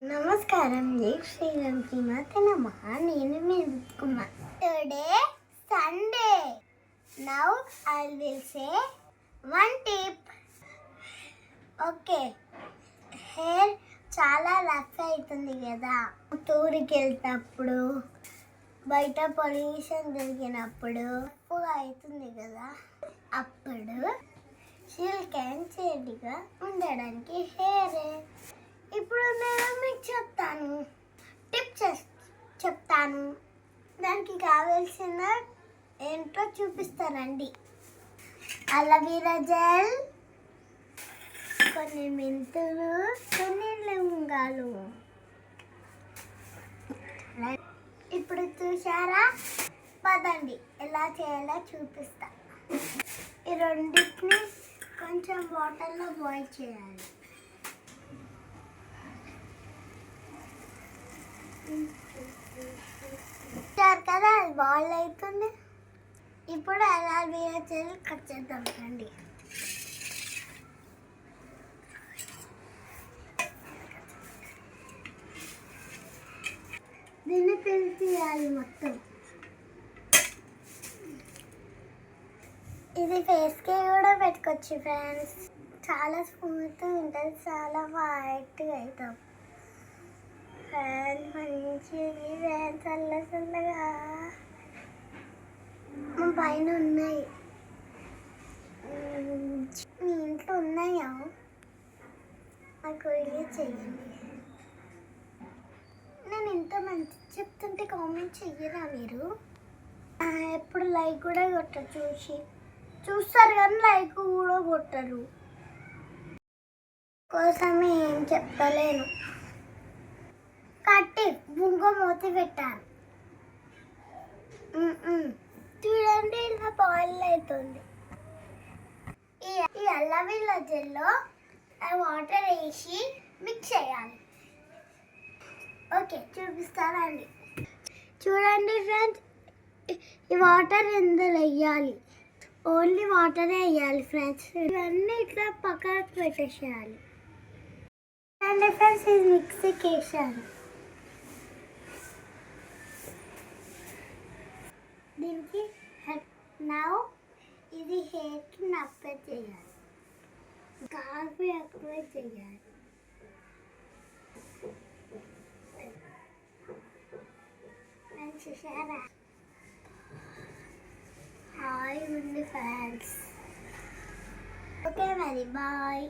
నమస్కారం జై శ్రీరామ్ కి మాత నమః. నేను మీ Kumar. Today Sunday. Now I will say one tip. Okay, hair చాలా రఫ్ అవుతుంది కదా, టూర్కి వెళ్తేప్పుడు బయట పొల్యూషన్ జరిగినప్పుడు రఫ్గా అవుతుంది కదా, అప్పుడు సిల్క్ అండ్ చెడిగా ఉండడానికి హెయిర్. ఇప్పుడు నేను మీకు టిప్స్ చెప్తాను. దానికి కావాల్సిన ఏంటో చూపిస్తానండి. అలోవెరా జెల్, కొన్ని మెంతులు, కొన్ని లవంగాలు. ఇప్పుడు చూసారా? పదండి ఎలా చేయాలో చూపిస్తా. ఈ రెండింటిని కొంచెం వాటర్లో బాయిల్ చేయాలి. చూసారు కదా, అది బాయిల్ అవుతుంది. ఇప్పుడు అలోవెరా జెల్ కట్ చేద్దాం రండి. దీన్ని తీయాలి మొత్తం. ఇది ఫేస్కి కూడా పెట్టుకోవచ్చు ఫ్రెండ్స్. చాలా స్మూత్ ఉంటుంది, చాలా వైట్గా అవుతాం ఫ్రెండ్స్. మంచిది ఫ్రెండ్స్, చల్లగా మా పైన ఉన్నాయి. మీ ఇంట్లో ఉన్నాయా? నాకు వీడియో చేయండి. నేను ఇంత మంచి చెప్తుంటే కామెంట్ చెయ్యరా మీరు? ఎప్పుడు లైక్ కూడా కొట్టరు. చూస్తారు కానీ లైక్ కూడా కొట్టరు. కోసమే ఏం చెప్పలేను. కట్టి బుంగ మూతి పెట్టాను. చూడండి, ఇలా బాయిల్ అవుతుంది. ఈ అల్లం జెల్లో వాటర్ వేసి మిక్స్ చేయాలి. ఓకే, చూపిస్తానండి. చూడండి ఫ్రెండ్స్, ఈ వాటర్ ఎందులో వేయాలి? ఓన్లీ వాటరే వేయాలి ఫ్రెండ్స్. ఇవన్నీ ఇట్లా పక్కకు పెట్టేసేయాలి. చూడండి ఫ్రెండ్స్, ఇది మిక్సీకి వేసాను. దీనికి నౌ ఇది హెయిర్కి అప్లై చేయాలి. కాఫీ అప్లై చేయాలి. చూసారా? హాయ్ ఉంది ఫ్రెండ్స్. ఓకే మరి bye.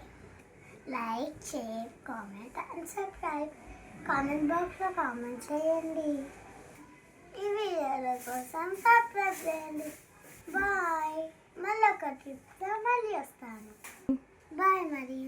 Like, share, comment and subscribe. Comment బాక్స్లో కామెంట్ చేయండి. ఈ వీడియోల కోసం సబ్స్క్రైబ్ చేయండి. బాయ్. మళ్ళీ ఒక ట్రిప్తో మళ్ళీ వస్తాను. బాయ్ మరి.